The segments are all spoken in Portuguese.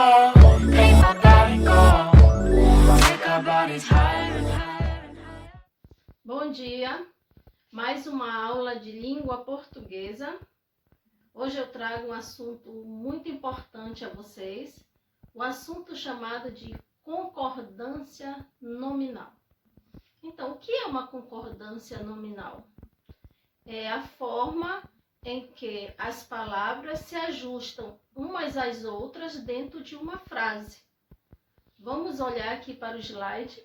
make my body go, make our bodies higher and higher and higher. Bom dia, mais uma aula de língua portuguesa. Hoje eu trago um assunto muito importante a vocês, o assunto chamado de concordância nominal. Então, o que é uma concordância nominal? É a forma em que as palavras se ajustam umas às outras dentro de uma frase. Vamos olhar aqui para o slide.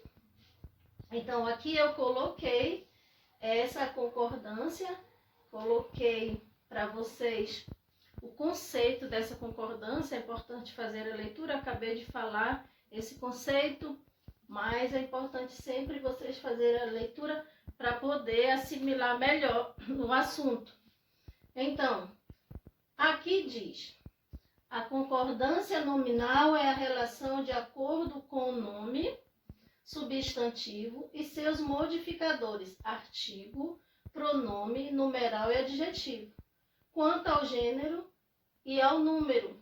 Então, aqui eu coloquei essa concordância, coloquei para vocês o conceito dessa concordância. É importante fazer a leitura, acabei de falar esse conceito, mas é importante sempre vocês fazerem a leitura para poder assimilar melhor o assunto. Então, aqui diz, a concordância nominal é a relação de acordo com o nome, substantivo e seus modificadores, artigo, pronome, numeral e adjetivo, quanto ao gênero e ao número.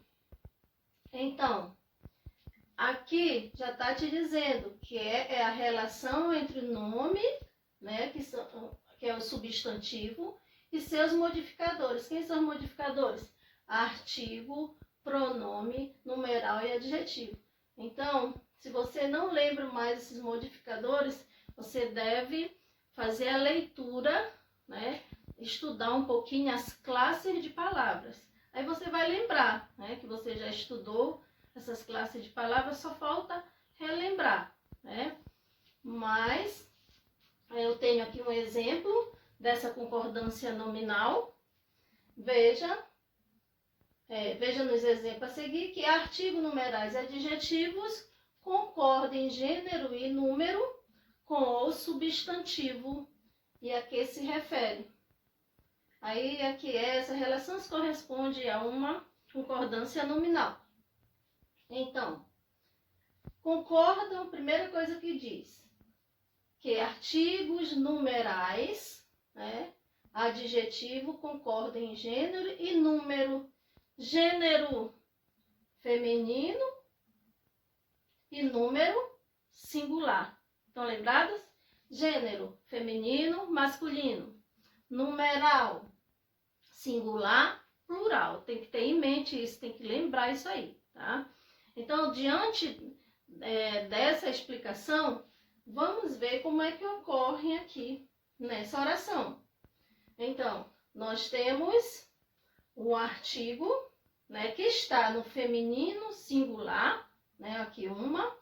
Então, aqui já está te dizendo que é a relação entre o nome, né, que é o substantivo, e seus modificadores. Quem são os modificadores? Artigo, pronome, numeral e adjetivo. Então, se você não lembra mais esses modificadores, você deve fazer a leitura, né? Estudar um pouquinho as classes de palavras. Aí você vai lembrar, né, que você já estudou essas classes de palavras, só falta relembrar, né? Mas eu tenho aqui um exemplo dessa concordância nominal. Veja nos exemplos a seguir que artigo, numerais e adjetivos concordam em gênero e número com o substantivo e a que se refere. Aí aqui essa relação se corresponde a uma concordância nominal. Então, concordam, primeira coisa que diz, que artigos numerais, né, adjetivo concordam em gênero e número. Gênero feminino e número singular. Estão lembrados? Gênero feminino, masculino. Numeral singular, plural. Tem que ter em mente isso, tem que lembrar isso aí, tá? Então, diante dessa explicação, vamos ver como é que ocorre aqui nessa oração. Então, nós temos o artigo, né, que está no feminino singular, né, aqui uma.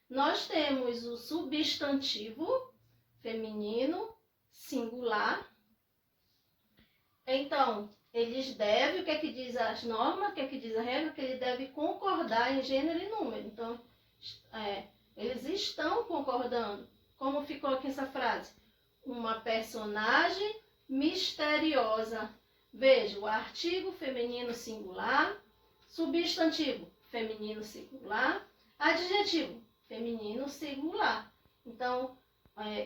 Nós temos o substantivo feminino singular. Então, eles devem, o que é que diz as normas, o que é que diz a regra, que ele deve concordar em gênero e número. Então, eles estão concordando. Como ficou aqui essa frase? Uma personagem misteriosa. Veja, o artigo feminino singular, substantivo feminino singular, adjetivo feminino singular. Então,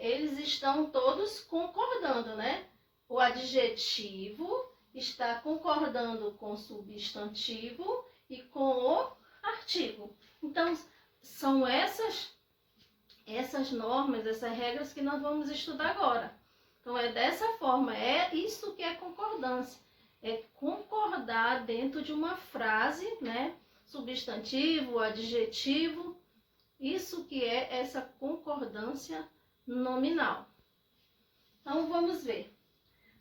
eles estão todos concordando, né? O adjetivo está concordando com o substantivo e com o artigo. Então, são essas normas, essas regras que nós vamos estudar agora. Então, é dessa forma, é isso que é concordância. É concordar dentro de uma frase, né? Substantivo, adjetivo. Isso que é essa concordância nominal. Então, vamos ver.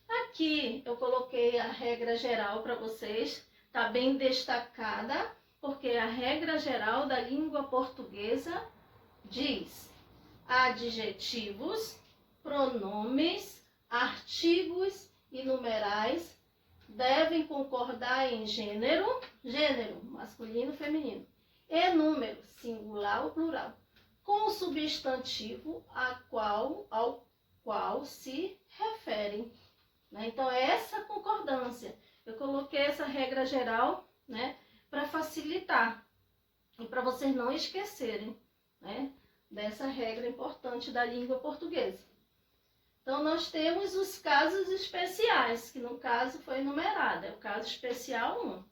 Aqui eu coloquei a regra geral para vocês. Está bem destacada, porque a regra geral da língua portuguesa diz adjetivos, pronomes, artigos e numerais devem concordar em gênero masculino, feminino, e número, singular ou plural, com o substantivo ao qual se referem. Né? Então, é essa concordância. Eu coloquei essa regra geral, né, para facilitar e para vocês não esquecerem, né, dessa regra importante da língua portuguesa. Então, nós temos os casos especiais, que no caso foi enumerado, é o caso especial 1.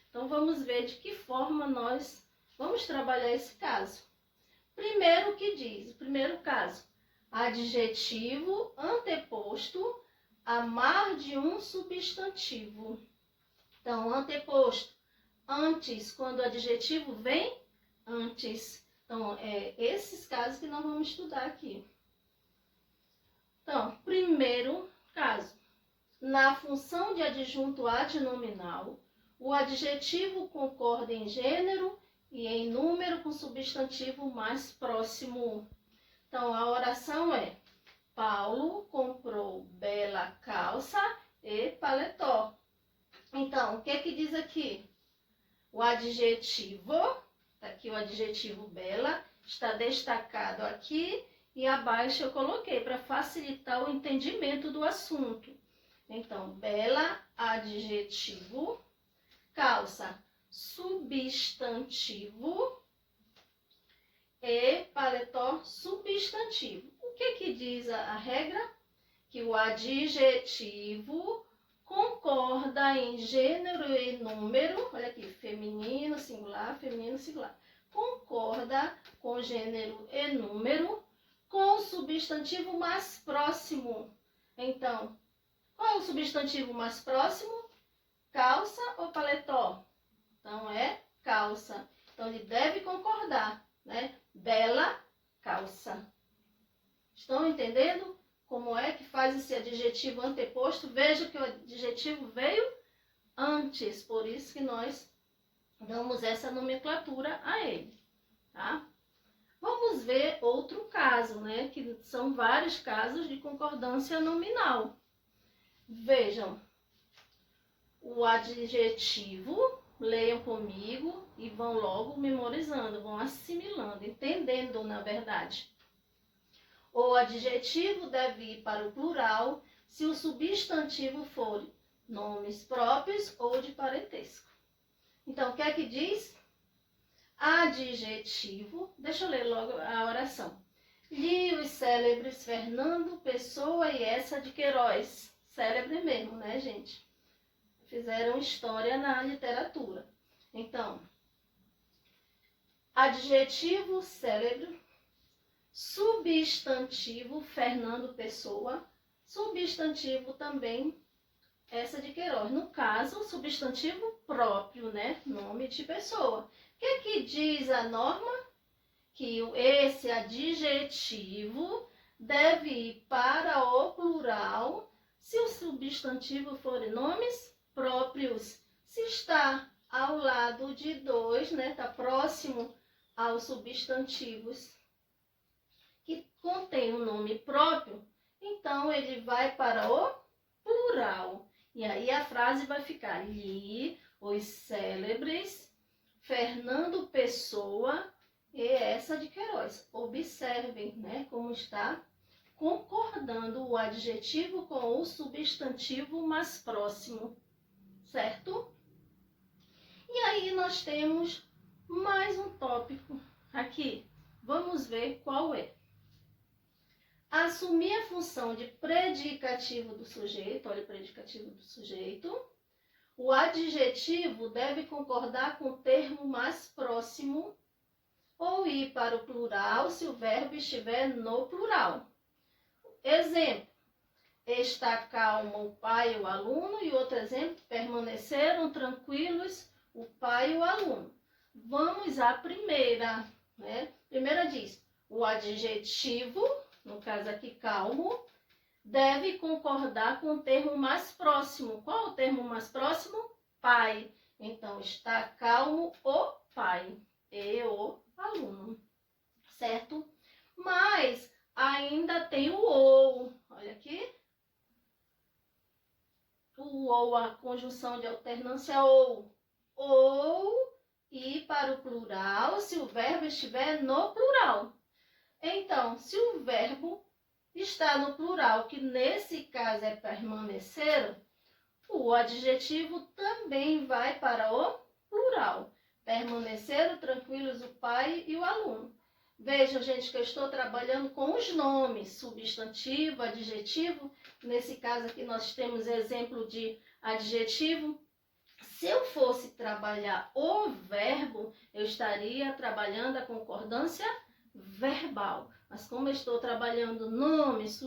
Então, vamos ver de que forma nós Vamos trabalhar esse caso. Primeiro o que diz? O primeiro caso. Adjetivo anteposto a mais de um substantivo. Então, anteposto. Antes, quando o adjetivo vem antes. Então, é esses casos que nós vamos estudar aqui. Então, primeiro caso. Na função de adjunto adnominal, o adjetivo concorda em gênero e em número com o substantivo mais próximo. Então, a oração é: Paulo comprou bela calça e paletó. Então, o que diz aqui? O adjetivo, tá aqui o adjetivo bela, está destacado aqui e abaixo eu coloquei para facilitar o entendimento do assunto. Então, bela, adjetivo, calça, substantivo e paletó, substantivo. O que diz a regra? Que o adjetivo concorda em gênero e número, olha aqui, feminino, singular, concorda com gênero e número com o substantivo mais próximo. Então, qual é o substantivo mais próximo? Calça ou paletó? Então, é calça. Então, ele deve concordar, né? Bela calça. Estão entendendo como é que faz esse adjetivo anteposto? Veja que o adjetivo veio antes, por isso que nós damos essa nomenclatura a ele, tá? Vamos ver outro caso, né? Que são vários casos de concordância nominal. Vejam, o adjetivo, leiam comigo e vão logo memorizando, vão assimilando, entendendo, na verdade. O adjetivo deve ir para o plural se o substantivo for nomes próprios ou de parentesco. Então, o que é que diz? Adjetivo, deixa eu ler logo a oração. Li os célebres Fernando Pessoa e Eça de Queiroz. Célebre mesmo, né, gente? Fizeram história na literatura. Então, adjetivo célebre, substantivo Fernando Pessoa, substantivo também Eça de Queiroz. No caso, substantivo próprio, né? Nome de pessoa. O que diz a norma? Que esse adjetivo deve ir para o plural se o substantivo for nomes próprios. Se está ao lado de dois, né? Está próximo aos substantivos que contém um nome próprio, então ele vai para o plural. E aí a frase vai ficar: li os célebres Fernando Pessoa e Eça de Queiroz. Observem, né, como está concordando o adjetivo com o substantivo mais próximo, certo? E aí nós temos mais um tópico aqui. Vamos ver qual é. Assumir a função de predicativo do sujeito, olha o predicativo do sujeito. O adjetivo deve concordar com o termo mais próximo ou ir para o plural se o verbo estiver no plural. Exemplo, está calmo o pai e o aluno, e outro exemplo, permaneceram tranquilos o pai e o aluno. Vamos à primeira, né? Primeira diz, o adjetivo, no caso aqui calmo, deve concordar com o termo mais próximo. Qual é o termo mais próximo? Pai. Então, está calmo o pai e o aluno, certo? Mas ainda tem o ou. Olha aqui. O ou, a conjunção de alternância ou. Ou ir para o plural se o verbo estiver no plural. Então, se o verbo está no plural, que nesse caso é permanecer, o adjetivo também vai para o plural. Permaneceram tranquilos o pai e o aluno. Vejam, gente, que eu estou trabalhando com os nomes, substantivo, adjetivo. Nesse caso aqui nós temos exemplo de adjetivo Se eu fosse trabalhar o verbo, eu estaria trabalhando a concordância verbal. Mas como eu estou trabalhando nomes,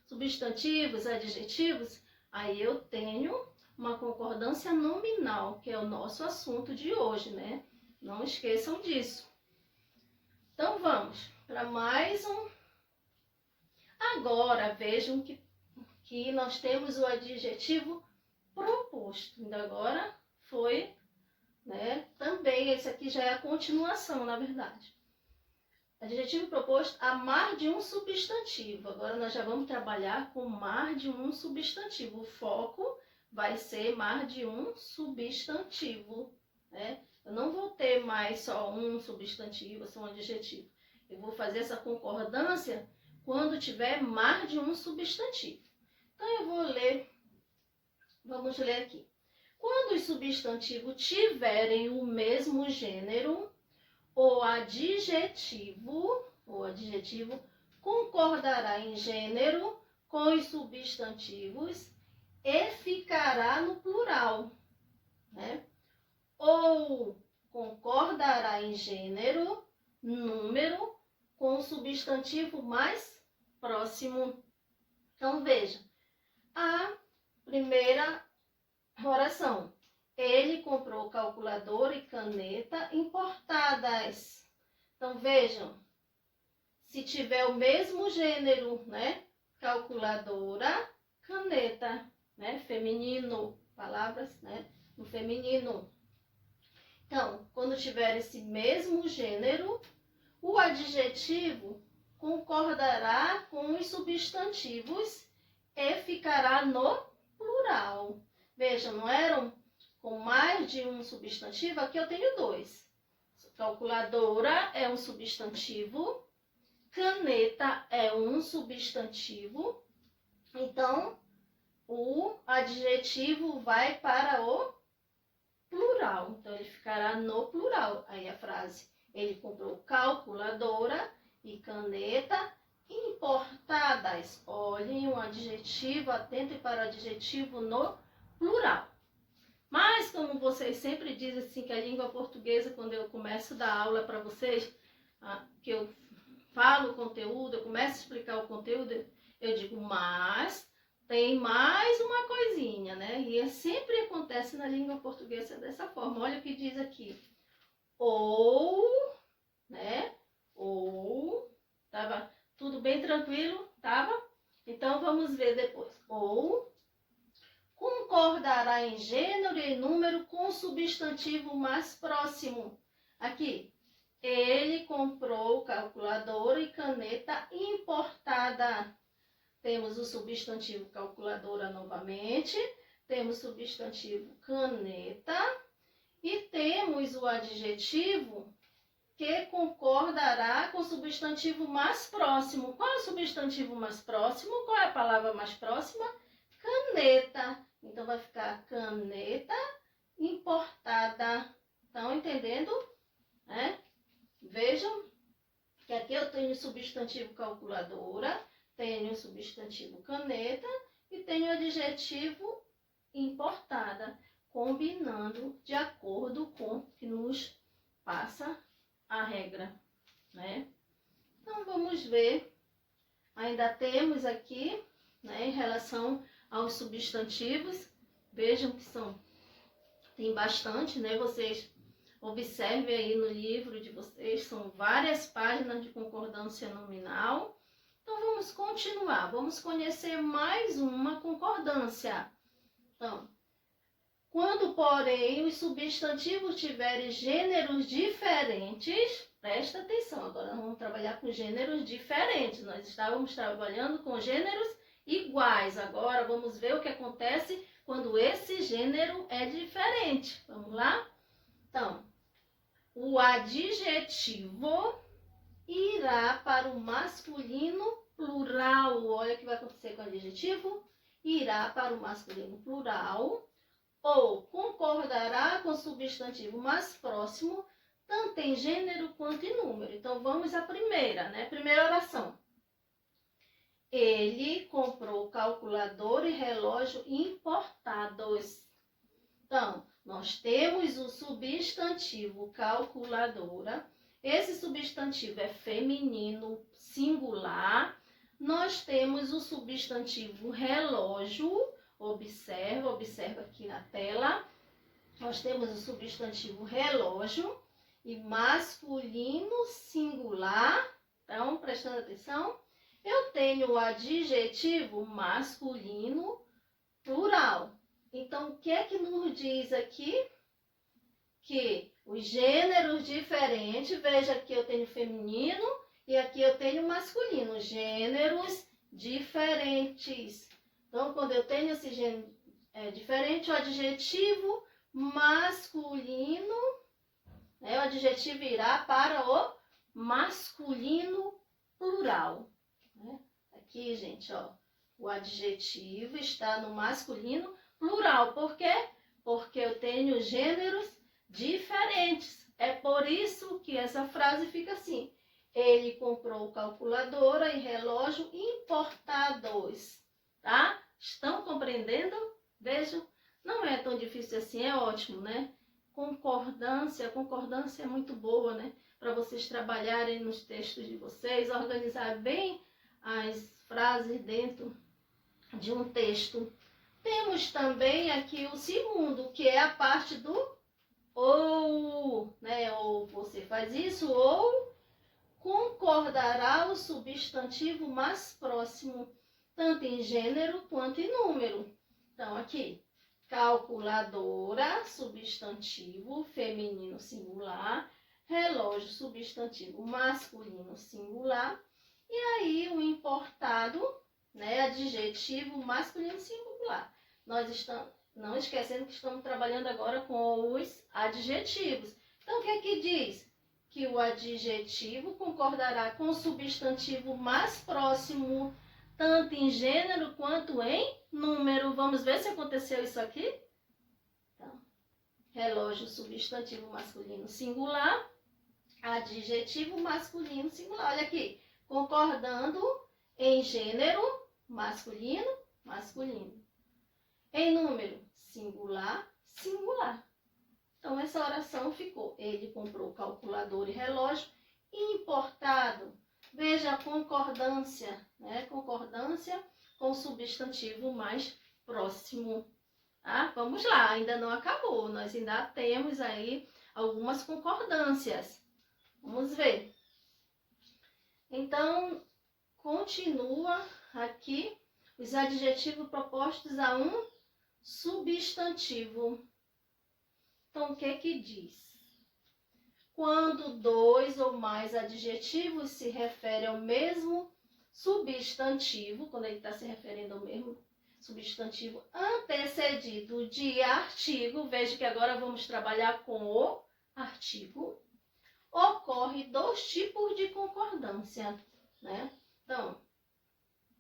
substantivos, adjetivos, aí eu tenho uma concordância nominal, que é o nosso assunto de hoje, né? Não esqueçam disso. Então vamos para mais um. Agora vejam que nós temos o adjetivo proposto. Ainda agora foi, né? Também esse aqui já é a continuação, na verdade. Adjetivo proposto a mais de um substantivo. Agora nós já vamos trabalhar com mais de um substantivo. O foco vai ser mais de um substantivo, né? Eu não vou ter mais só um substantivo, só um adjetivo. Eu vou fazer essa concordância quando tiver mais de um substantivo. Então eu vou ler, vamos ler aqui. Quando os substantivos tiverem o mesmo gênero, o adjetivo concordará em gênero com os substantivos e ficará no plural, né? Ou concordará em gênero, número, com o substantivo mais próximo. Então, veja, a primeira oração. Ele comprou calculadora e caneta importadas. Então, vejam, se tiver o mesmo gênero, né? Calculadora, caneta, né? Feminino, palavras, né? No feminino. Então, quando tiver esse mesmo gênero, o adjetivo concordará com os substantivos e ficará no plural. Vejam, não eram com mais de um substantivo? Aqui eu tenho dois. Calculadora é um substantivo, caneta é um substantivo. Então, o adjetivo vai para o plural. Então, ele ficará no plural. Aí a frase, ele comprou calculadora e caneta importadas. Olhem o adjetivo, atentem para o adjetivo no plural. Mas, como vocês sempre dizem assim, que a língua portuguesa, quando eu começo a dar aula para vocês, que eu falo o conteúdo, eu começo a explicar o conteúdo, eu digo, mas tem mais uma coisinha, né? E sempre acontece na língua portuguesa dessa forma. Olha o que diz aqui. Ou, né? Ou, tava tudo bem tranquilo? Tava? Então, vamos ver depois. Ou concordará em gênero e número com o substantivo mais próximo. Aqui, ele comprou calculadora e caneta importada. Temos o substantivo calculadora novamente, temos o substantivo caneta e temos o adjetivo que concordará com o substantivo mais próximo. Qual é o substantivo mais próximo? Qual é a palavra mais próxima? Caneta. Então, vai ficar caneta importada. Estão entendendo? Vejam que aqui eu tenho o substantivo calculadora, tenho o substantivo caneta e tenho o adjetivo importada, combinando de acordo com o que nos passa a regra, né? Então, vamos ver. Ainda temos aqui, né, em relação aos substantivos, vejam que tem bastante, né? Vocês observem aí no livro de vocês, são várias páginas de concordância nominal. Então, vamos continuar, vamos conhecer mais uma concordância. Então, quando, porém, os substantivos tiverem gêneros diferentes, presta atenção, agora nós vamos trabalhar com gêneros diferentes. Nós estávamos trabalhando com gêneros iguais. Agora vamos ver o que acontece quando esse gênero é diferente. Vamos lá? Então, o adjetivo irá para o masculino plural. Olha o que vai acontecer com o adjetivo. Irá para o masculino plural ou concordará com o substantivo mais próximo, tanto em gênero quanto em número. Então, vamos à primeira, né? Primeira oração. Ele comprou calculadora e relógio importados. Então, Nós temos o substantivo calculadora. Esse substantivo é feminino, singular. Nós temos o substantivo relógio. Observa aqui na tela. Nós temos o substantivo relógio e masculino singular. Então, prestando atenção, eu tenho o adjetivo masculino plural. Então, o que é que nos diz aqui? Que os gêneros diferentes, veja aqui eu tenho feminino e aqui eu tenho masculino, gêneros diferentes. Então, quando eu tenho esse gênero diferente, o adjetivo masculino, o adjetivo irá para o masculino plural. Aqui, gente, ó, o adjetivo está no masculino plural. Por quê? Porque eu tenho gêneros diferentes. É por isso que essa frase fica assim. Ele comprou calculadora e relógio importados. Tá? Estão compreendendo? Vejam, não é tão difícil assim, é ótimo, né? Concordância é muito boa, né? Para vocês trabalharem nos textos de vocês, organizar bem as frases dentro de um texto. Temos também aqui o segundo, que é a parte do ou, né? Ou você faz isso, ou concordará o substantivo mais próximo, tanto em gênero quanto em número. Então, aqui, calculadora, substantivo feminino singular, relógio, substantivo masculino singular, e aí o importado, né, adjetivo masculino singular. Nós estamos, não esquecendo que estamos trabalhando agora com os adjetivos. Então, o que é que diz? Que o adjetivo concordará com o substantivo mais próximo, tanto em gênero quanto em número. Vamos ver se aconteceu isso aqui? Então, relógio, substantivo masculino singular, adjetivo masculino singular. Olha aqui, concordando em gênero, masculino, masculino. Em número, singular, singular. Então, essa oração ficou. Ele comprou calculadora e relógio importado. Veja a concordância, né? Concordância com o substantivo mais próximo. Ah, vamos lá, ainda não acabou. Nós ainda temos aí algumas concordâncias. Vamos ver. Então, continua aqui os adjetivos propostos a um substantivo. Então, o que que diz? Quando dois ou mais adjetivos se referem ao mesmo substantivo, quando ele está se referindo ao mesmo substantivo antecedido de artigo, veja que agora vamos trabalhar com o artigo, ocorre dois tipos de concordância, né? Então,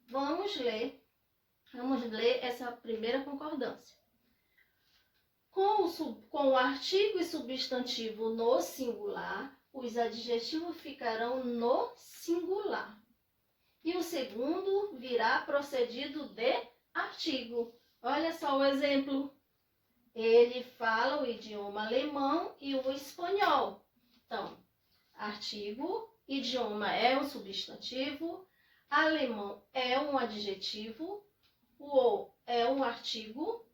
vamos ler essa primeira concordância. Com o artigo e substantivo no singular, os adjetivos ficarão no singular. E o segundo virá procedido de artigo. Olha só o exemplo. Ele fala o idioma alemão e o espanhol. Então, artigo, idioma é um substantivo, alemão é um adjetivo, o é um artigo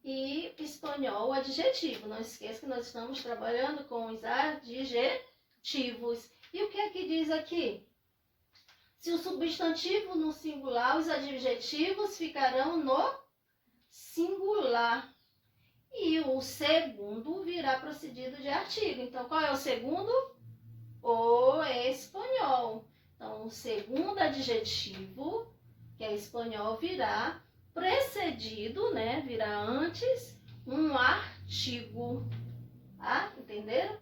e espanhol adjetivo. Não esqueça que nós estamos trabalhando com os adjetivos. E o que é que diz aqui? Se o substantivo no singular, os adjetivos ficarão no singular. E o segundo virá procedido de artigo. Então, qual é o segundo? O espanhol. Então, o segundo adjetivo, que é espanhol, virá precedido, né? Virá antes um artigo. Ah, entenderam?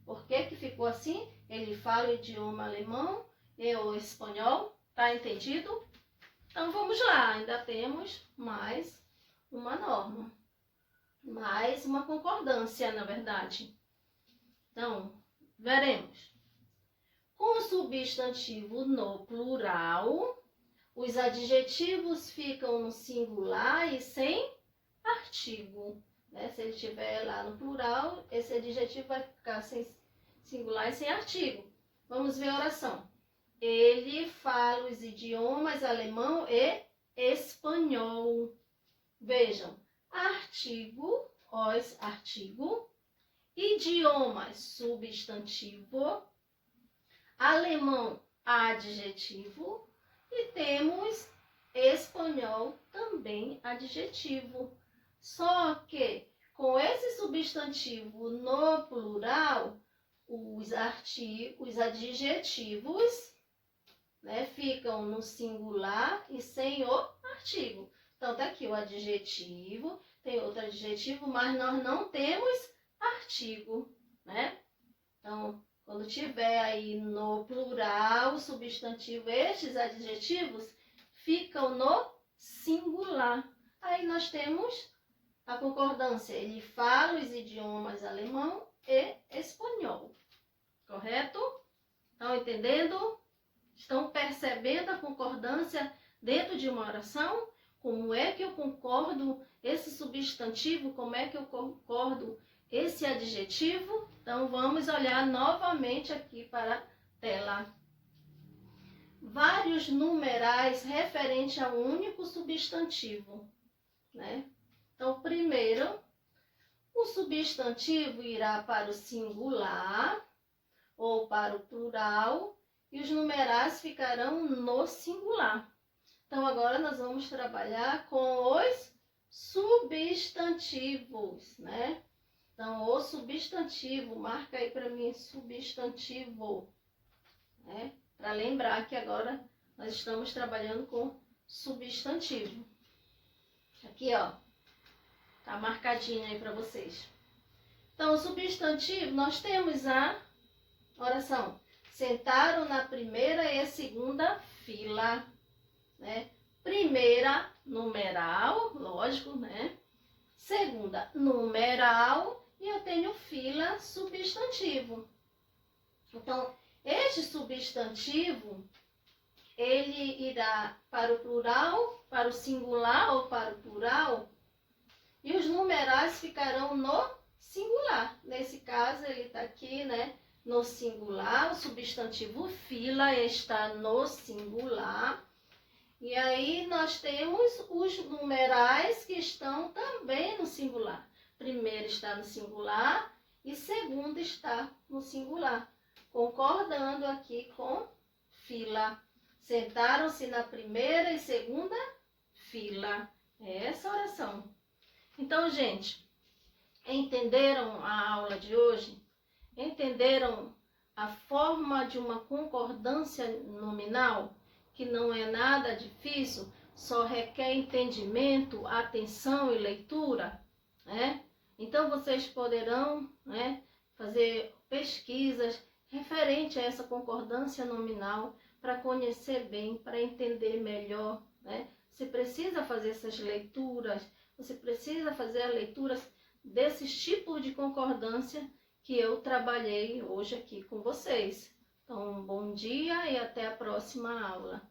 Por que que ficou assim? Ele fala o idioma alemão e o espanhol. Tá entendido? Então, vamos lá. Ainda temos mais uma norma. Mais uma concordância, na verdade. Então, veremos. Com o substantivo no plural, os adjetivos ficam no singular e sem artigo. né? Se ele estiver lá no plural, esse adjetivo vai ficar sem singular e sem artigo. Vamos ver a oração. Ele fala os idiomas alemão e espanhol. Vejam, artigo, os, artigo, idiomas, substantivo, alemão, adjetivo, e temos espanhol, também adjetivo. Só que com esse substantivo no plural, os adjetivos, né, ficam no singular e sem o artigo. Então, tá aqui o adjetivo, tem outro adjetivo, mas nós não temos artigo, né? Então, quando tiver aí no plural, substantivo, estes adjetivos ficam no singular. Aí nós temos a concordância. Ele fala os idiomas alemão e espanhol. Correto? Estão entendendo? Estão percebendo a concordância dentro de uma oração? Como é que eu concordo esse substantivo? Como é que eu concordo esse adjetivo? Então, vamos olhar novamente aqui para a tela. Vários numerais referentes a um único substantivo, né? Então, primeiro, o substantivo irá para o singular ou para o plural e os numerais ficarão no singular. Então, agora nós vamos trabalhar com os substantivos, né? Então, o substantivo, marca aí para mim, substantivo, né? Para lembrar que agora nós estamos trabalhando com substantivo. Aqui, ó, tá marcadinho aí para vocês. Então, o substantivo, nós temos a oração. Sentaram na primeira e a segunda fila, né? Primeira, numeral, lógico, né? Segunda, numeral, e eu tenho fila, substantivo. Então, este substantivo, ele irá para o plural, para o singular ou para o plural, e os numerais ficarão no singular. Nesse caso, ele está aqui, né? No singular, o substantivo fila está no singular. E aí nós temos os numerais que estão também no singular. Primeiro está no singular e segundo está no singular. Concordando aqui com fila. Sentaram-se na primeira e segunda fila. É essa oração. Então, gente, entenderam a aula de hoje? Entenderam a forma de uma concordância nominal? Que não é nada difícil, só requer entendimento, atenção e leitura, né? Então, vocês poderão, né, fazer pesquisas referente a essa concordância nominal para conhecer bem, para entender melhor, né? Você precisa fazer essas leituras, você precisa fazer as leituras desses tipos de concordância que eu trabalhei hoje aqui com vocês. Então, bom dia e até a próxima aula.